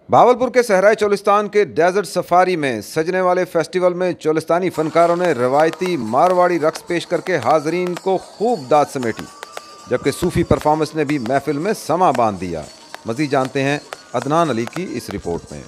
भावलपुर के सहराई चोलिस्तान के desert safari में सजने वाले फेस्टिवल में चोलिस्तानी फनकारों ने रवायती मारवाड़ी रक्स पेश करके हाजरीन को खूब दाद समेटी, जबकि सूफी परफॉर्मेंस ने भी महफिल में समा बांध दिया। मज़ीद जानते हैं अदनान अली की इस रिपोर्ट में।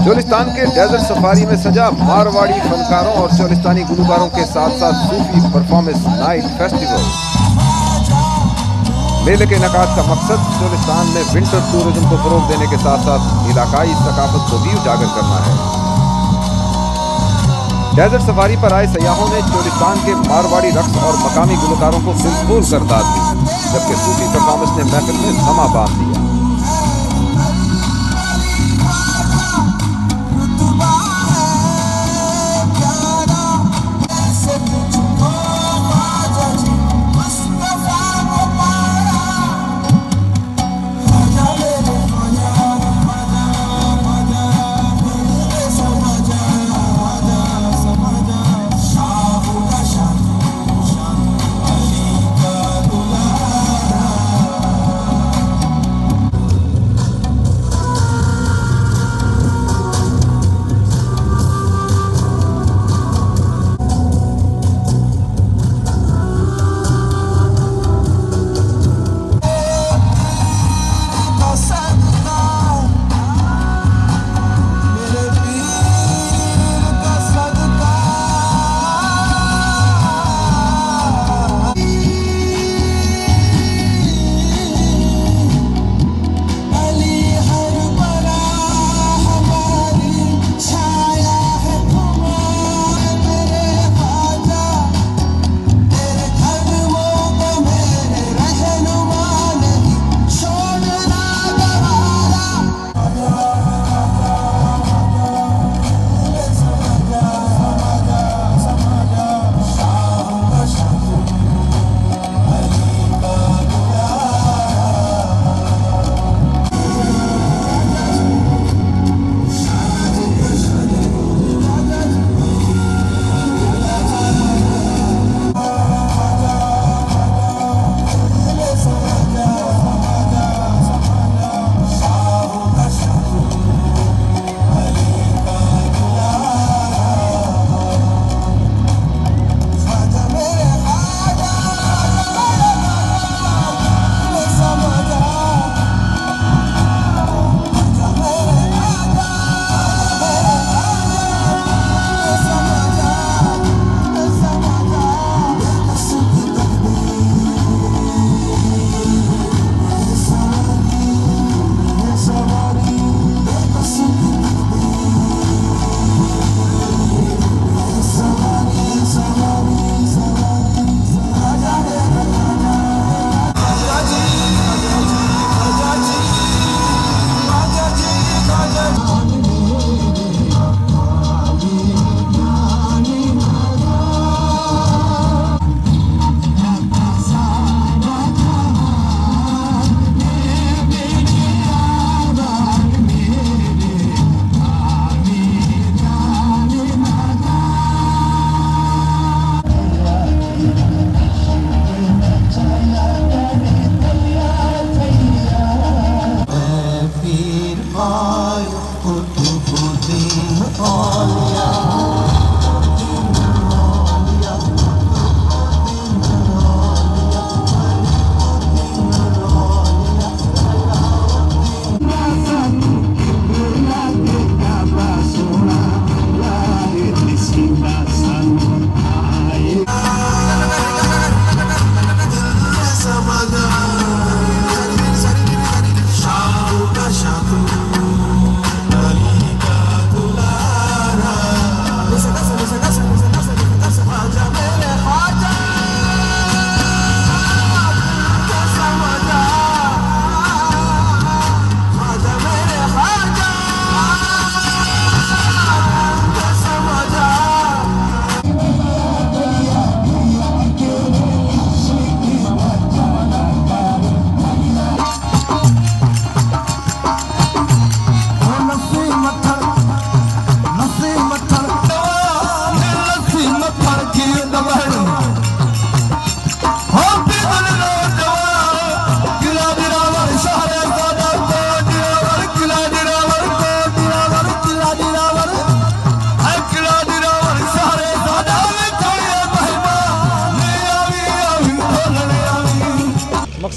चोलिस्तान के डेजर्ट सफारी में सजा मारवाड़ी फनकारों और चोलिस्तानी गुलकारों के साथ साथ सूफी परफॉर्मेंस नाइट फेस्टिवल। मेले के इनेकाद का मकसद चोलिस्तान में विंटर टूरिज्म को फरोग देने के साथ साथ इलाकाई सकाफत को भी उजागर करना है। डेजर्ट सफारी पर आए सयाहों ने चोलिस्तान के मारवाड़ी रक्स और मकामी गुलकारों को दिल खोल कर दाद दी, जबकि सूफी परफॉर्मेंस ने महफिल में समा बांध दिया।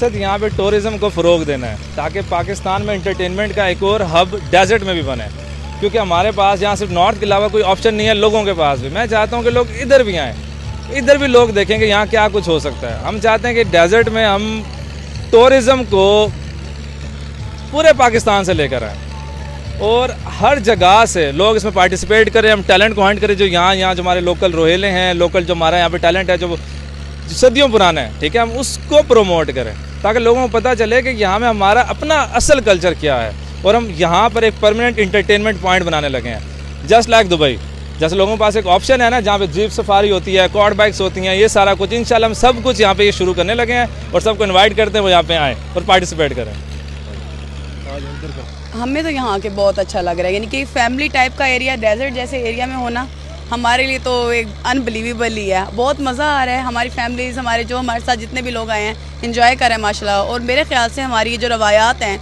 मकसद यहाँ पे टूरिज़्म को फ़रोग देना है ताकि पाकिस्तान में इंटरटेनमेंट का एक और हब डेजर्ट में भी बने, क्योंकि हमारे पास यहाँ सिर्फ नॉर्थ के अलावा कोई ऑप्शन नहीं है लोगों के पास भी। मैं चाहता हूँ कि लोग इधर भी आएँ, इधर भी लोग देखेंगे यहाँ क्या कुछ हो सकता है। हम चाहते हैं कि डेजर्ट में हम टूरिज़्म को पूरे पाकिस्तान से लेकर आएँ और हर जगह से लोग इसमें पार्टिसिपेट करें, हम टैलेंट को हंट करें। जो यहाँ जो हमारे लोकल रोहेले हैं, लोकल जो हमारा यहाँ पे टैलेंट है जो सदियों पुराना है, ठीक है, हम उसको प्रमोट करें ताकि लोगों को पता चले कि यहाँ में हमारा अपना असल कल्चर क्या है और हम यहाँ पर एक परमानेंट इंटरटेनमेंट पॉइंट बनाने लगे हैं। जस्ट लाइक दुबई, जैसे लोगों के पास एक ऑप्शन है ना जहाँ पे जीप सफारी होती है, क्वाड बाइक्स होती हैं, ये सारा कुछ इंशाल्लाह हम सब कुछ यहाँ पे ये शुरू करने लगे हैं और सबको इन्वाइट करते हैं वो यहाँ पे आएँ और पार्टिसिपेट करें। हमें तो यहाँ के बहुत अच्छा लग रहा है, यानी कि फैमिली टाइप का एरिया, डेजर्ट जैसे एरिया में होना हमारे लिए तो एक अनबिलीवेबल ही है। बहुत मज़ा आ रहा है, हमारी फैमिलीज, हमारे साथ जितने भी लोग आए हैं इंजॉय कर रहे हैं माशाल्लाह। और मेरे ख्याल से हमारी ये जो रवायात हैं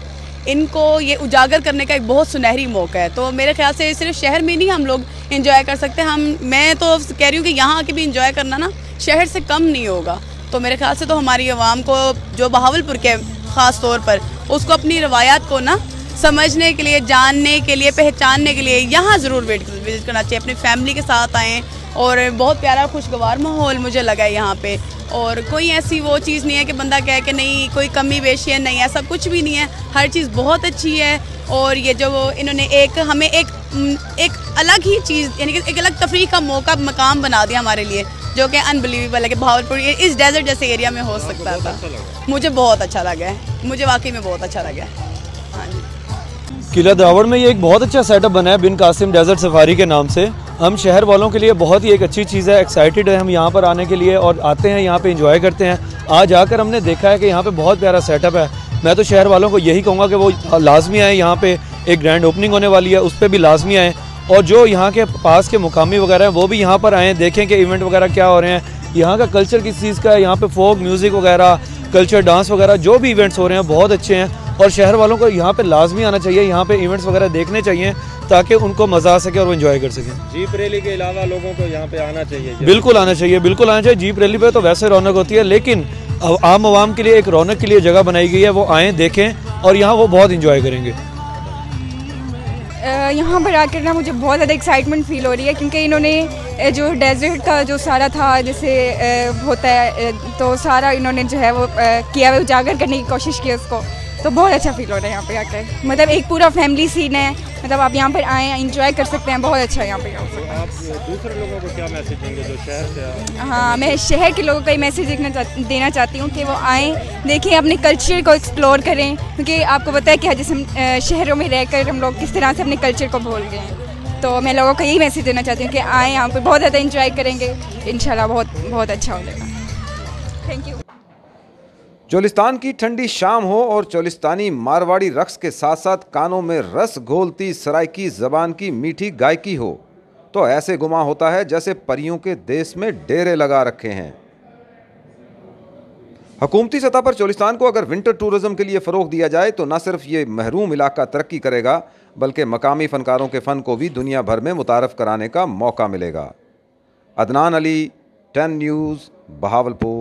इनको ये उजागर करने का एक बहुत सुनहरी मौका है। तो मेरे ख्याल से सिर्फ शहर में नहीं हम लोग इंजॉय कर सकते, मैं तो कह रही हूँ कि यहाँ आके भी इंजॉय करना ना शहर से कम नहीं होगा। तो मेरे ख्याल से तो हमारी आवाम को जो बहावलपुर के ख़ास तौर पर उसको अपनी रवायात को ना समझने के लिए, जानने के लिए, पहचानने के लिए यहाँ ज़रूर विजिट करना चाहिए। अपनी फैमिली के साथ आएँ और बहुत प्यारा खुशगवार माहौल मुझे लगा है यहाँ पे। और कोई ऐसी वो चीज़ नहीं है कि बंदा कहे कि नहीं कोई कमी बेशी है, नहीं, ऐसा कुछ भी नहीं है। हर चीज़ बहुत अच्छी है और ये जो इन्होंने हमें एक अलग ही चीज़, यानी कि एक अलग तफरीह का मकाम बना दिया हमारे लिए, जो कि अनबिलीवेबल है कि भावलपुर इस डेजर्ट जैसे एरिया में हो सकता था। मुझे बहुत अच्छा लगा है, मुझे वाकई में बहुत अच्छा लगा है। हाँ जी, किला द्रावड़ में ये एक बहुत अच्छा सेटअप बना है बिन कासिम डेजर्ट सफारी के नाम से। हम शहर वालों के लिए बहुत ही एक अच्छी चीज़ है, एक्साइटेड है हम यहाँ पर आने के लिए और आते हैं यहाँ पे एंजॉय करते हैं। आज आकर हमने देखा है कि यहाँ पे बहुत प्यारा सेटअप है। मैं तो शहर वालों को यही कहूँगा कि वो लाजमी आए, यहाँ पे एक ग्रैंड ओपनिंग होने वाली है उस पर भी लाजमी आएँ और जो यहाँ के पास के मुकामी वगैरह हैं वो भी यहाँ पर आएँ, देखें कि इवेंट वगैरह क्या हो रहे हैं, यहाँ का कल्चर किस चीज़ का है। यहाँ पे फोक म्यूज़िक वगैरह, कल्चर डांस वगैरह जो भी इवेंट्स हो रहे हैं बहुत अच्छे हैं और शहर वालों को यहाँ पे लाजमी आना चाहिए, यहाँ पे इवेंट्स वगैरह देखने चाहिए ताकि उनको मज़ा आ सके और वो एंजॉय कर सकें। जीप रैली के अलावा लोगों को यहाँ पे आना चाहिए। बिल्कुल आना चाहिए, बिल्कुल आना चाहिए। जीप रैली पे तो वैसे रौनक होती है, लेकिन आम आवाम के लिए एक रौनक के लिए जगह बनाई गई है, वो आएँ देखें और यहाँ वो बहुत इंजॉय करेंगे। यहाँ पर आकर ना मुझे बहुत ज़्यादा एक्साइटमेंट फील हो रही है क्योंकि इन्होंने जो डेजर्ट का जो सारा था जैसे होता है तो सारा इन्होंने जो है वो किया हुआ उजागर करने की कोशिश की उसको, तो बहुत अच्छा फील हो रहा है यहाँ पे आकर। मतलब एक पूरा फैमिली सीन है, मतलब आप यहाँ पर आएँ एंजॉय कर सकते हैं, बहुत अच्छा है यहाँ पे। आप दूसरे लोगों को क्या मैसेज देंगे जो शहर से? हाँ, मैं शहर के लोगों को ये मैसेज देना चाहती हूँ कि वो आएँ, देखें, अपने कल्चर को एक्सप्लोर करें, क्योंकि आपको पता है कि जैसे हम शहरों में रहकर हम लोग किस तरह से अपने कल्चर को भूल गए हैं। तो मैं लोगों को यही मैसेज देना चाहती हूँ कि आएँ, यहाँ पर बहुत ज़्यादा इंजॉय करेंगे, इंशाल्लाह बहुत अच्छा हो जाएगा। Thank you. चोलिस्तान की ठंडी शाम हो और चोलिस्तानी मारवाड़ी रक्स के साथ साथ कानों में रस घोलती सराइकी ज़बान की मीठी गायकी हो तो ऐसे गुमा होता है जैसे परियों के देश में डेरे लगा रखे हैं। हुकूमती सतह पर चोलिस्तान को अगर विंटर टूरिज्म के लिए फ़रोग दिया जाए तो न सिर्फ ये महरूम इलाका तरक्की करेगा बल्कि मकामी फ़नकारों के फ़न को भी दुनिया भर में मुतारफ़ कराने का मौका मिलेगा। अदनान अली, 10 न्यूज़, बहावलपुर।